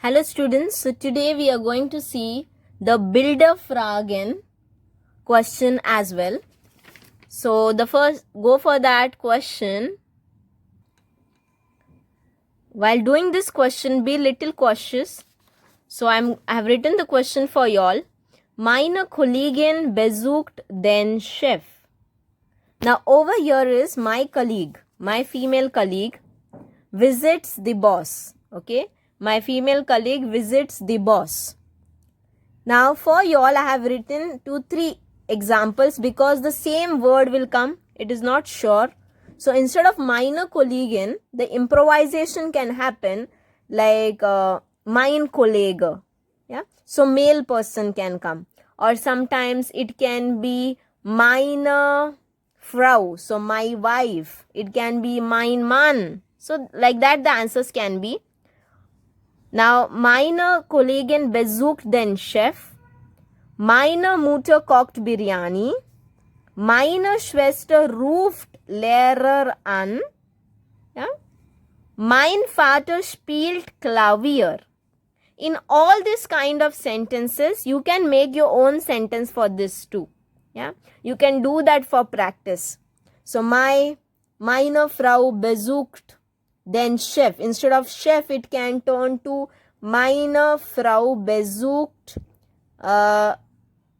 Hello students, so today we are going to see the Bilderfragen question as well. So the first, go for that question. While doing this question, be little cautious. So I have written the question for y'all. Meine Kollegin besucht den Chef. Now over here is my colleague, my female colleague visits the boss. Okay, my female colleague visits the boss. Now for y'all I have written 2-3 examples because the same word will come. It is not sure. So instead of meine Kollegin, the improvisation can happen like mein Kollege. Yeah. So male person can come. Or sometimes it can be meine Frau. So my wife. It can be mein Mann. So like that the answers can be. Now, meine Kollegin besucht den Chef. Meine Mutter kocht Biryani. Meine Schwester ruft Lehrer an. Ja? Mein Vater spielt Klavier. In all this kind of sentences, you can make your own sentence for this too. Yeah? You can do that for practice. So, meine Frau besucht den Chef. Instead of chef, it can turn to meine Frau besucht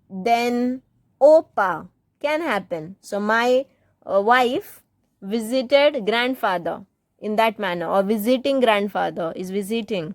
den Opa. Can happen. So my wife visited grandfather in that manner, or visiting grandfather is visiting.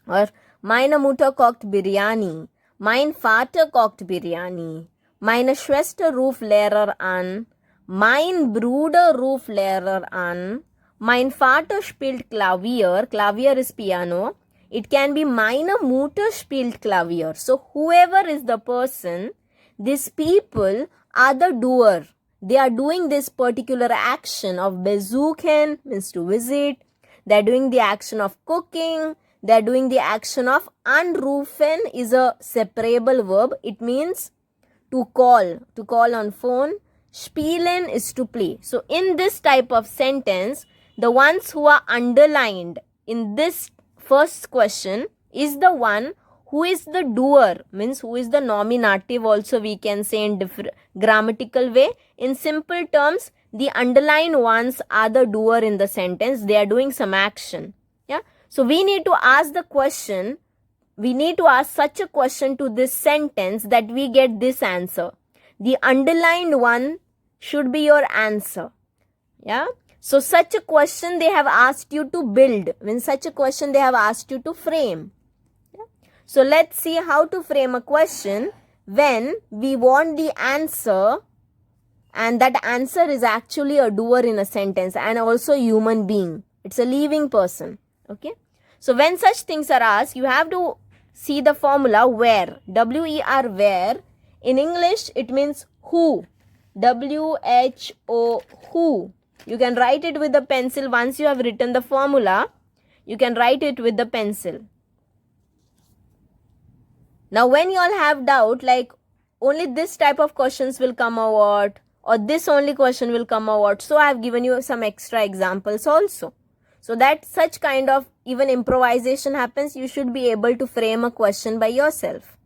Or meine Mutter kocht Biryani. Mein Vater kocht Biryani. Meine Schwester ruft Lehrer an. Mein Bruder ruft Lehrer an. Mein Vater spielt Klavier. Klavier is piano. It can be meine Mutter spielt Klavier. So whoever is the person, these people are the doer. They are doing this particular action of besuchen, means to visit. They are doing the action of cooking. They are doing the action of anrufen is a separable verb. It means to call on phone. Spielen is to play. So in this type of sentence, the ones who are underlined in this first question is the one who is the doer, means who is the nominative also we can say in different grammatical way. In simple terms, the underlined ones are the doer in the sentence. They are doing some action. Yeah. So we need to ask the question, we need to ask such a question to this sentence that we get this answer. The underlined one should be your answer. Yeah. So such a question they have asked you to build. When such a question they have asked you to frame. Yeah? So let's see how to frame a question when we want the answer, and that answer is actually a doer in a sentence and also a human being. It's a living person. Okay. So when such things are asked, you have to see the formula where. W-E-R, where. In English it means who. W-H-O, who. You can write it with the pencil. Once you have written the formula, you can write it with the pencil. Now when you all have doubt, like only this type of questions will come out, or this only question will come out, so I have given you some extra examples also. So that such kind of even improvisation happens, you should be able to frame a question by yourself.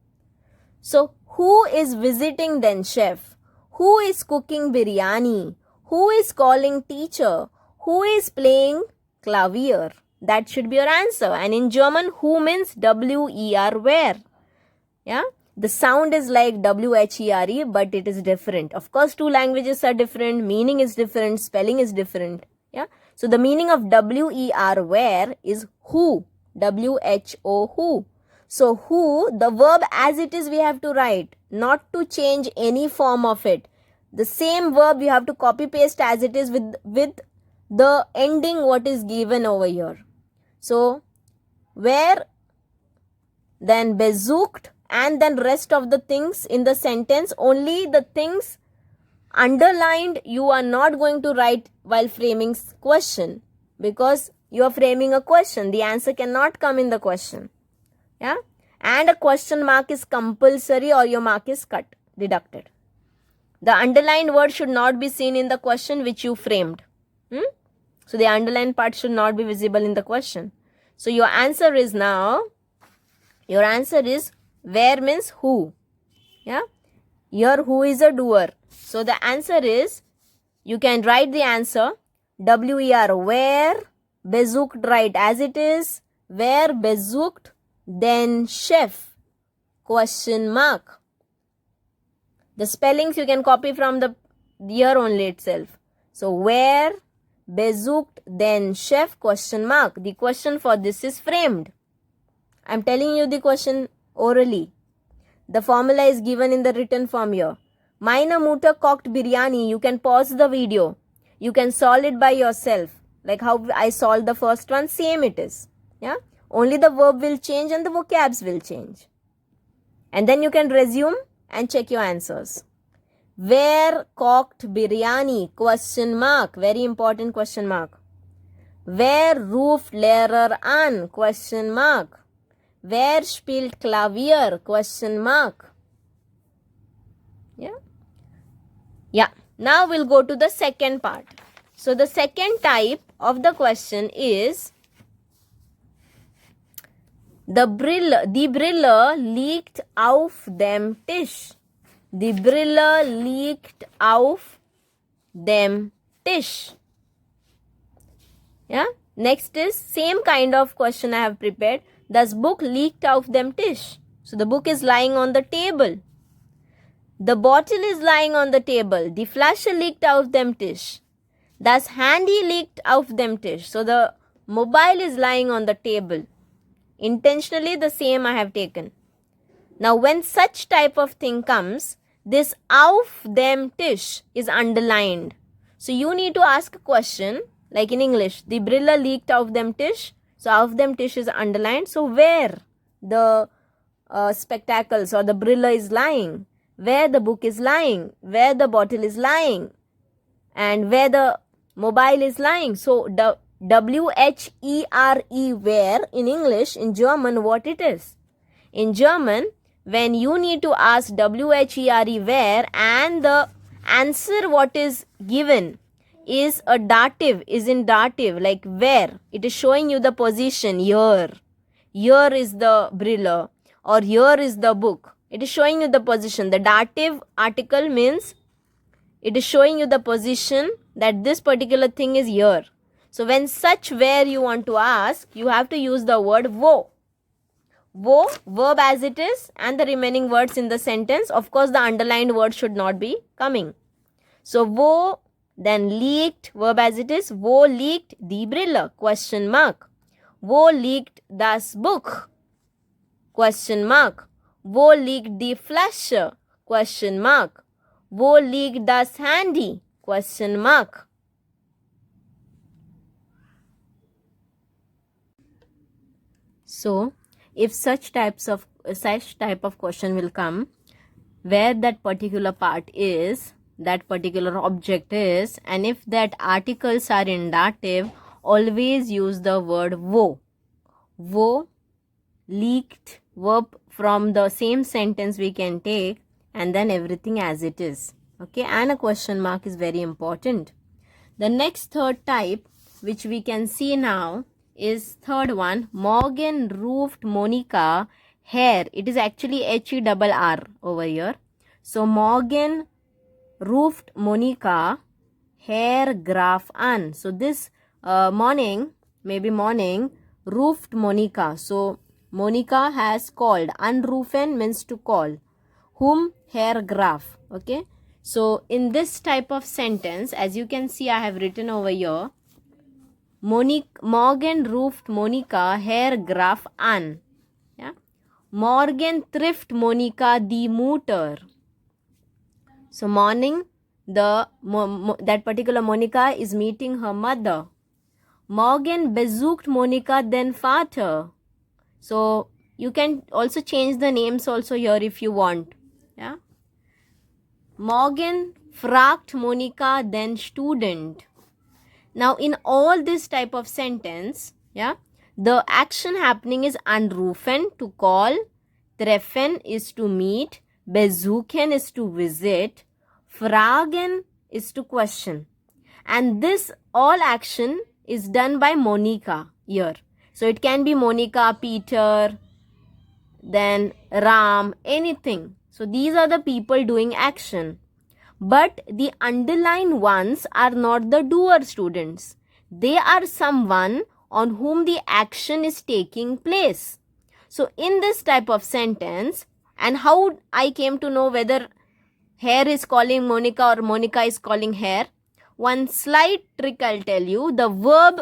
So who is visiting den chef? Who is cooking biryani? Who is calling teacher? Who is playing clavier? That should be your answer. And in German, who means W-E-R, where. Yeah. The sound is like W-H-E-R-E, but it is different. Of course, two languages are different. Meaning is different. Spelling is different. Yeah. So the meaning of W-E-R, where is who. W-H-O, who. So who, the verb as it is we have to write. Not to change any form of it. The same verb you have to copy paste as it is with the ending what is given over here. So where, then besucht, and then rest of the things in the sentence, only the things underlined you are not going to write while framing question, because you are framing a question. The answer cannot come in the question. Yeah. And a question mark is compulsory, or your mark is cut, deducted. The underlined word should not be seen in the question which you framed. So the underlined part should not be visible in the question. So your answer is now Your answer is where means who. Yeah. Here who is a doer. So the answer is, you can write the answer WER, where, besucht, write as it is, where besucht, then chef, question mark. The spellings you can copy from the year only itself. So where, besucht, then chef, question mark. The question for this is framed. I am telling you the question orally. The formula is given in the written form here. Meine Mutter kocht biryani. You can pause the video. You can solve it by yourself. Like how I solved the first one, same it is. Yeah. Only the verb will change and the vocabs will change. And then you can resume and check your answers. Where kocht biryani? Question mark. Very important question mark. Wer ruft Lehrer an? Question mark. Wer spielt Klavier? Question mark. Yeah. Now we'll go to the second part. So the second type of the question is, die Brille liegt auf dem Tisch. Die Brille liegt auf dem Tisch. Yeah. Next is same kind of question I have prepared. Das Buch liegt auf dem Tisch. So the book is lying on the table. The bottle is lying on the table. Die Flasche liegt auf dem Tisch. Das Handy liegt auf dem Tisch. So the mobile is lying on the table. Intentionally the same I have taken. Now when such type of thing comes, this auf dem Tisch is underlined. So you need to ask a question like in English. Die Brille liegt auf dem Tisch. So auf dem Tisch is underlined. So where the spectacles or the Brille is lying, where the book is lying, where the bottle is lying, and where the mobile is lying. So the WHERE, where in English, in German what it is. In German, when you need to ask WHERE where and the answer what is given is a dative, is in dative, like where, it is showing you the position here. Here is the Brille or here is the book. It is showing you the position. The dative article means it is showing you the position that this particular thing is here. So when such where you want to ask, you have to use the word wo. Wo, verb as it is, and the remaining words in the sentence. Of course, the underlined word should not be coming. So wo, then liegt, verb as it is. Wo liegt die Brille? Question mark. Wo liegt das Buch? Question mark. Wo liegt die Flasche? Question mark. Wo liegt das Handy? Question mark. So, if such type of question will come, where that particular part is, that particular object is, and if that articles are in dative, always use the word wo. Wo, liegt, verb from the same sentence we can take, and then everything as it is. Okay, and a question mark is very important. The next third type, which we can see now, is third one. Morgen ruft Monika Herr. It is actually HERR over here. So Morgen ruft Monika Herr Graf an. So this morning, maybe morning, ruft Monika. So Monika has called. Anrufen means to call. Whom? Herr Graf. Okay. So in this type of sentence, as you can see, I have written over here, Morgen ruft Monika Herr Graf an. Yeah. Morgen trifft Monika die Mutter. So morning, that particular Monika is meeting her mother. Morgen besucht Monika den Vater. So you can also change the names also here if you want. Yeah. Morgen fragt Monika den Student. Now in all this type of sentence, yeah, the action happening is anrufen, to call, treffen is to meet, besuchen is to visit, fragen is to question. And this all action is done by Monika here. So it can be Monika, Peter, then Ram, anything. So these are the people doing action. But the underlined ones are not the doer, students. They are someone on whom the action is taking place. So in this type of sentence, and how I came to know whether Hare is calling Monica or Monica is calling Hare, one slight trick I'll tell you. The verb,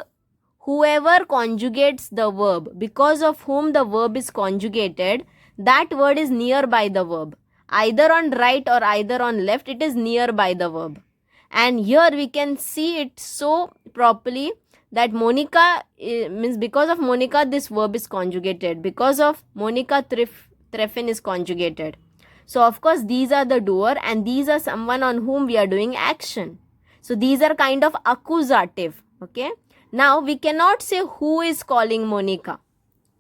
whoever conjugates the verb, because of whom the verb is conjugated, that word is nearby the verb. Either on right or either on left, it is nearby the verb. And here we can see it so properly that Monica means because of Monica this verb is conjugated. Because of Monica Treffen is conjugated. So of course these are the doer and these are someone on whom we are doing action. So these are kind of accusative. Okay. Now we cannot say who is calling Monica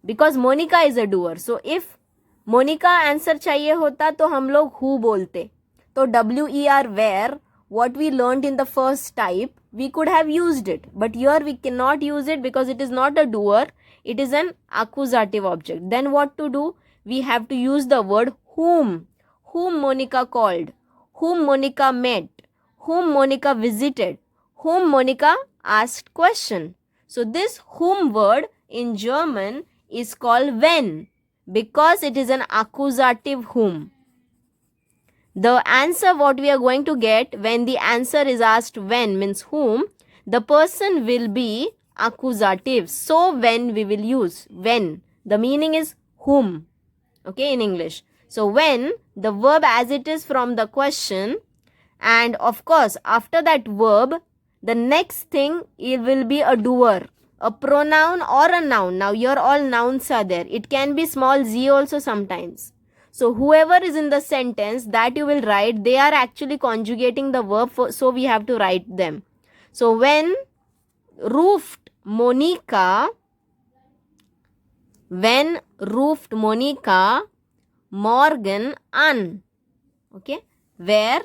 because Monica is a doer. So if Monica answer चाहिए होता तो हम लोग who बोलते. तो WER where what we learned in the first type we could have used it. But here we cannot use it because it is not a doer. It is an accusative object. Then what to do? We have to use the word whom. Whom Monica called, whom Monica met, whom Monica visited, whom Monica asked question. So this whom word in German is called when because it is an accusative whom. The answer what we are going to get when the answer is asked when means whom, the person will be accusative. So when we will use when. The meaning is whom. Okay, in English. So when the verb as it is from the question, and of course after that verb the next thing it will be a doer, a pronoun or a noun. Now here all nouns are there. It can be small z also sometimes. So whoever is in the sentence that you will write, they are actually conjugating the verb, so we have to write them. So when roofed Monica Morgan an. Okay. Where?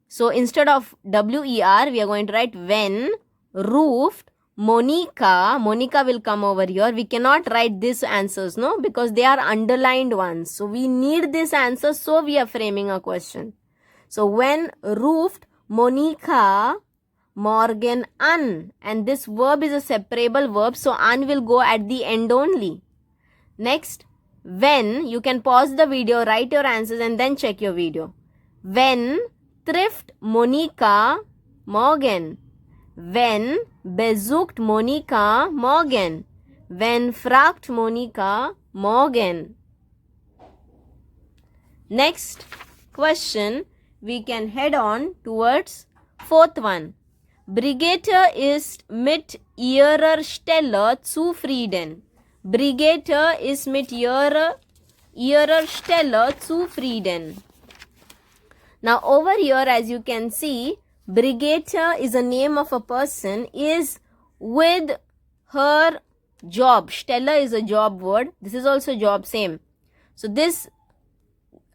So instead of WER, we are going to write when roofed Monica. Monica will come over here. We cannot write these answers, no, because they are underlined ones. So we need this answer. So we are framing a question. So when roofed Monica Morgan an. And this verb is a separable verb. So an will go at the end only. Next. When, you can pause the video, write your answers and then check your video. When trifft Monica Morgan. When besucht Monica Morgan. When fragt Monica Morgan. Next question, we can head on towards fourth one. Brigitte ist mit ihrer Stelle zufrieden. Brigitte ist mit ihrer Stelle zufrieden. Now over here as you can see, Brigitte is a name of a person, is with her job. Stelle is a job word. This is also job, same. So this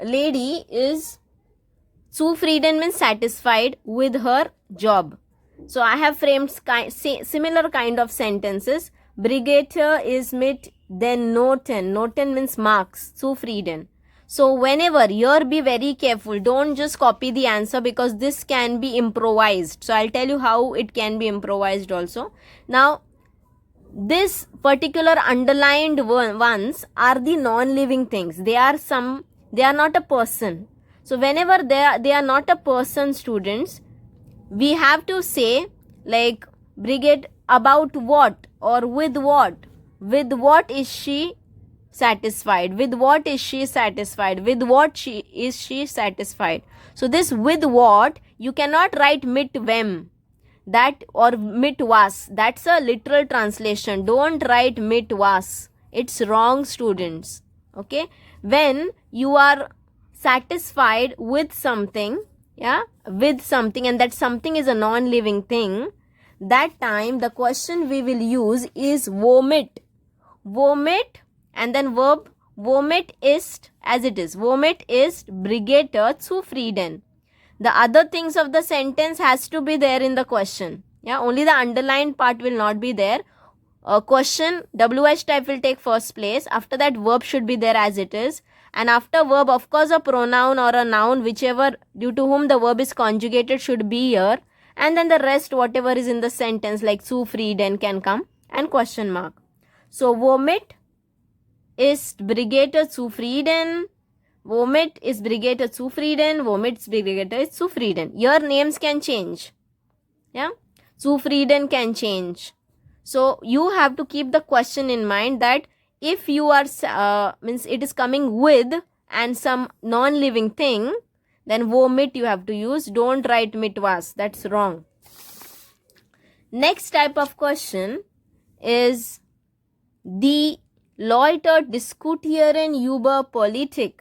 lady is zufrieden means satisfied with her job. So I have framed similar kind of sentences. Brigitte is mit then Noten. Noten means marks. Zufrieden. So whenever, here be very careful. Don't just copy the answer because this can be improvised. So I'll tell you how it can be improvised also. Now this particular underlined ones are the non-living things. They are not a person. So whenever they are not a person, students, we have to say like Brigitte about what or with what. With what is she satisfied? With what is she satisfied? With what is she satisfied? So this with what, you cannot write mit wem that or mit was. That's a literal translation. Don't write mit was. It's wrong, students. Okay. When you are satisfied with something, with something, and that something is a non-living thing, that time the question we will use is womit. Womit and then verb womit ist as it is. Womit ist Brigitte zufrieden. The other things of the sentence has to be there in the question. Only the underlined part will not be there. question, WH type will take first place. After that, verb should be there as it is. And after verb, of course, a pronoun or a noun, whichever due to whom the verb is conjugated, should be here. And then the rest, whatever is in the sentence, like zufrieden can come, and question mark. So, womit ist Brigitte zufrieden? Womit is Brigitte zufrieden? Womit's Brigitte is zufrieden. Your names can change. Yeah? Zufrieden can change. So, you have to keep the question in mind that if you are, means it is coming with and some non-living thing, then vomit you have to use. Don't write mit was. That's wrong. Next type of question is die Leute diskutieren über Politik.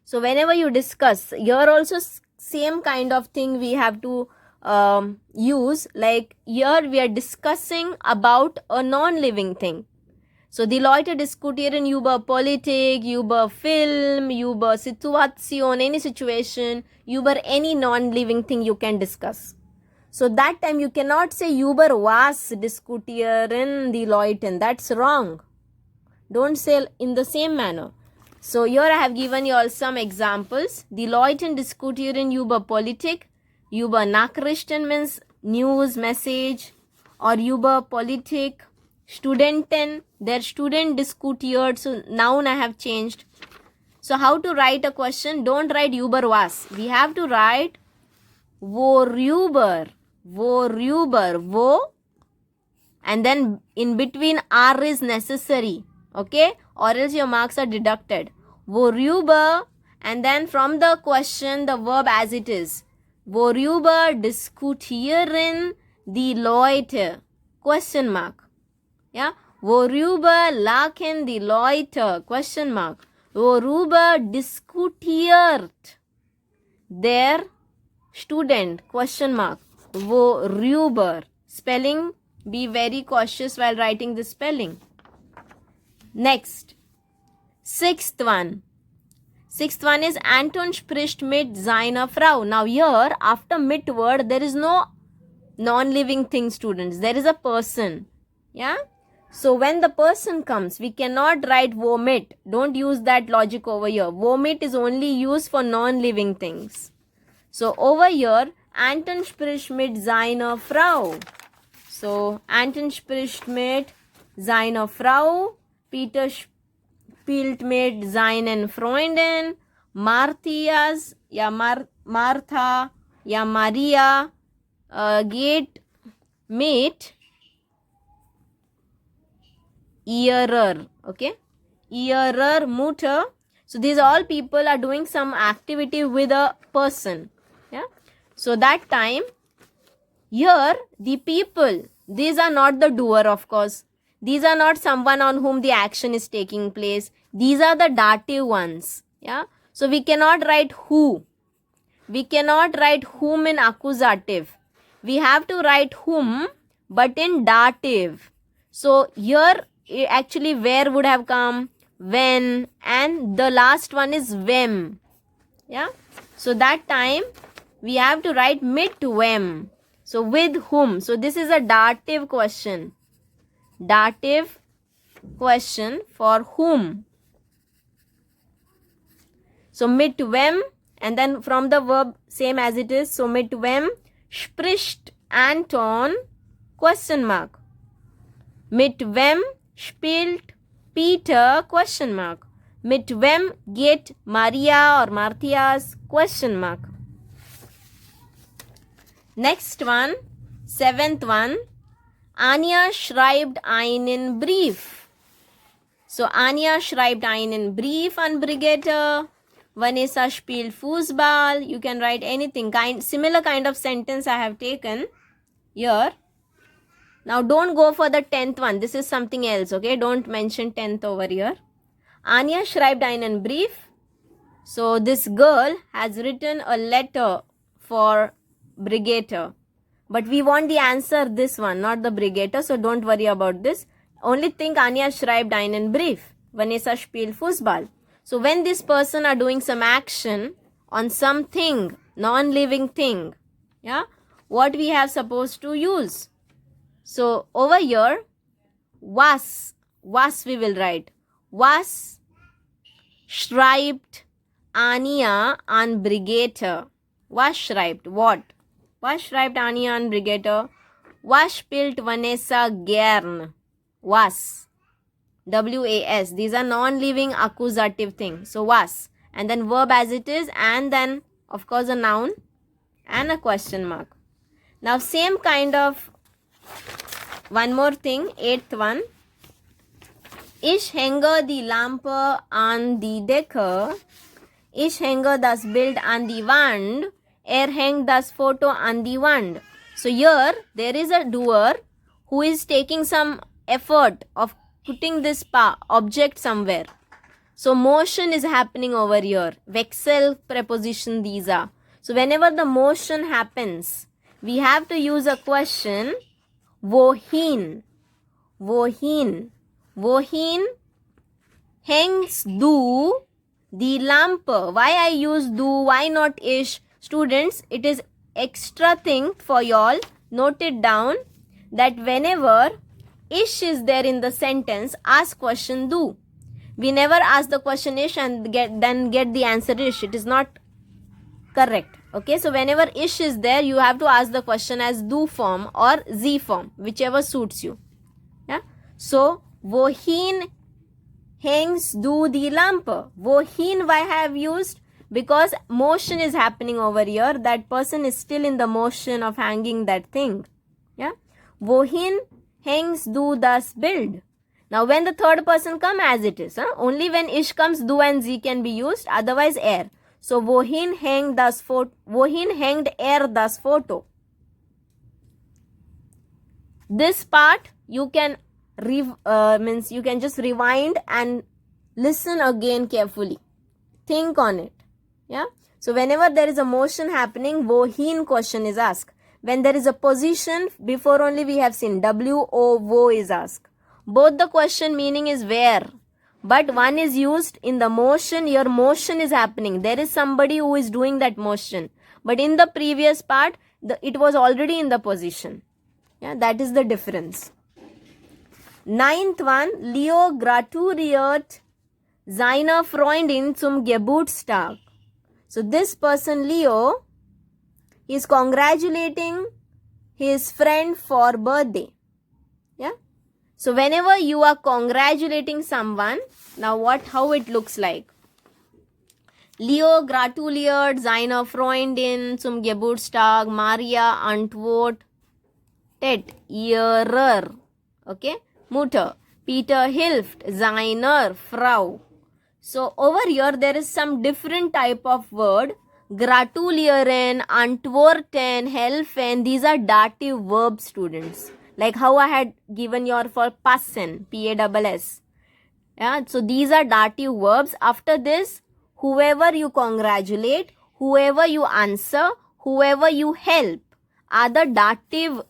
So, whenever you discuss, here also same kind of thing we have to use. Like here we are discussing about a non-living thing. So, die Leute diskutieren über Politik, über Film, über Situation, any situation, über any non-living thing you can discuss. So, that time you cannot say über was diskutieren die Leute. That's wrong. Don't say in the same manner. So, here I have given you all some examples. Die Leute diskutieren über Politik, über Nachrichten means news, message, or über Politik. Studenten, their student diskutiert, so noun I have changed. So, how to write a question? Don't write über was. We have to write worüber, wo, and then in between R is necessary. Okay, or else your marks are deducted. Worüber, and then from the question the verb as it is. Worüber diskutieren die Leute? Question mark. Yeah, worüber lachen die Leute? Question mark. Worüber diskutiert der Student? Question mark. Worüber. Spelling, be very cautious while writing the spelling. Next, sixth one is Anton spricht mit seiner Frau. Now here, after mit word, there is no non-living thing, students. There is a person. Yeah. So, when the person comes, we cannot write vomit. Don't use that logic over here. Vomit is only used for non-living things. So, over here, Anton spricht mit seiner Frau. So, Anton spricht mit seiner Frau. Peter spielt mit seinen Freunden. Martha, Maria geht mit ihrer, okay, ihrer Mutter. So, these all people are doing some activity with a person. Yeah. So, that time, here, the people, these are not the doer, of course. These are not someone on whom the action is taking place. These are the dative ones. Yeah. So, we cannot write who. We cannot write whom in accusative. We have to write whom, but in dative. So, here, actually, where would have come? When, and the last one is wem. Yeah. So, that time, we have to write mit wem. So, with whom. So, this is a dative question. Dative question for whom. So, mit wem, and then from the verb same as it is. So, mit wem spricht Anton? Question mark. Mit wem spielt Peter? Question mark. Mit wem geht Maria or Matthias? Question mark. Next one, seventh one. Anja schreibt einen Brief. So, Anja schreibt einen Brief an Brigitte. Vanessa spielt Fußball. You can write anything. Similar kind of sentence I have taken here. Now, don't go for the 10th one. This is something else, okay? Don't mention 10th over here. Anja schreibt einen Brief. So, this girl has written a letter for Brigitte. But we want the answer this one, not the Brigitte. So, don't worry about this. Only think Anja schreibt einen Brief. Vanessa spielt Fußball. So, when this person are doing some action on something, non-living thing, yeah, what we have supposed to use? So, over here, Was we will write. Was schreibt Anja an Brigitte? Was schreibt what? Was schreibt Anja an Brigitte? Was spielt Vanessa gern? Was. W-A-S. These are non-living accusative things. So was. And then verb as it is, and then of course a noun and a question mark. Now same kind of one more thing, 8th one. Ich hänge die Lampe an die Decke. Ich hänge das Bild an die Wand. Hängt das Foto an die Wand. So here there is a doer who is taking some effort of putting this object somewhere. So motion is happening over here. Wechsel preposition these are. So whenever the motion happens, we have to use a question. Wohin. Wohin. Wohin hängs du die Lampe? Why I use du? Why not ich? Students, it is extra thing for y'all. Note it down that whenever ish is there in the sentence, ask question du. We never ask the question ish and get the answer ish. It is not correct. Okay, so whenever ish is there, you have to ask the question as du form or z form, whichever suits you. Yeah. So wohin hängs du die Lampe? Wohin why I have used? Because motion is happening over here. That person is still in the motion of hanging that thing. Yeah. Wohin hängs du das Bild? Now when the third person come as it is. Only when ish comes, du and z can be used. Otherwise So wohin hängt das Foto? Wohin hängt das Foto? This part you can you can just rewind and listen again carefully. Think on it. Yeah. So whenever there is a motion happening, wohin question is asked. When there is a position, before only we have seen wo is asked. Both the question meaning is where. But one is used in the motion. Your motion is happening. There is somebody who is doing that motion. But in the previous part, it was already in the position. Yeah, that is the difference. 9th one, Leo gratuliert seiner Freundin zum Geburtstag. So this person Leo is congratulating his friend for birthday. Yeah. So whenever you are congratulating someone, now how it looks like? Leo gratuliert seiner Freundin zum Geburtstag. Maria antwortet ihrer. Okay. Mutter. Peter hilft seiner Frau. So over here there is some different type of word. Gratulieren, antworten, helfen. These are dative verb, students. Like how I had given your for passen, P-A-S-S. Yeah, so these are dative verbs. After this, whoever you congratulate, whoever you answer, whoever you help are the dative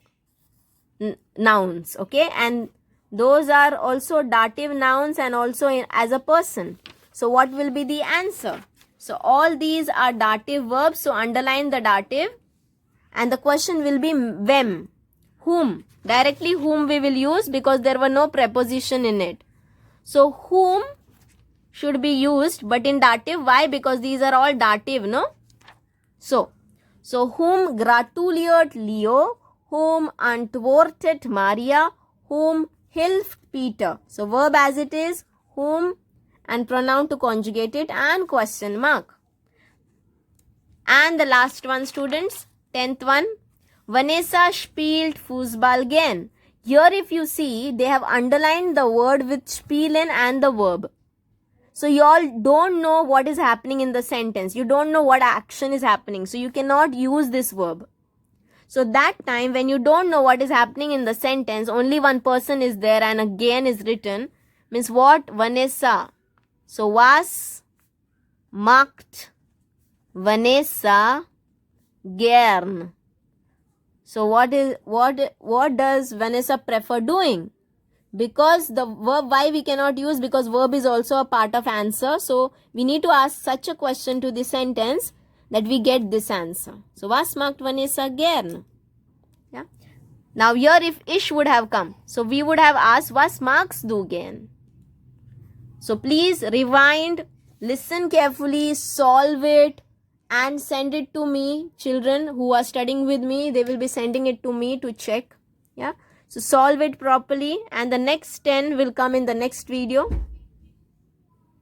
nouns. Okay, and those are also dative nouns and also as a person. So what will be the answer? So all these are dative verbs. So underline the dative. And the question will be wem. Whom. Directly whom we will use because there were no preposition in it. So whom should be used but in dative. Why? Because these are all dative, no? So whom gratuliert Leo. Whom antwortet Maria. Whom hilft Peter. So verb as it is. Whom and pronoun to conjugate it and question mark. And the last one, students, 10th one, Vanessa spielt Fußball gern. Here if you see, they have underlined the word with spielen and the verb. So you all don't know what is happening in the sentence. You don't know what action is happening. So you cannot use this verb. So that time when you don't know what is happening in the sentence, only one person is there and again is written, means what? Vanessa. So was macht Vanessa gern. So what does Vanessa prefer doing? Because the verb, why we cannot use? Because verb is also a part of answer. So we need to ask such a question to the sentence that we get this answer. So was macht Vanessa gern? Yeah. Now here if ish would have come, so we would have asked was magst du gern? So please rewind, listen carefully, solve it and send it to me. Children who are studying with me, they will be sending it to me to check. Yeah. So solve it properly and the next 10 will come in the next video.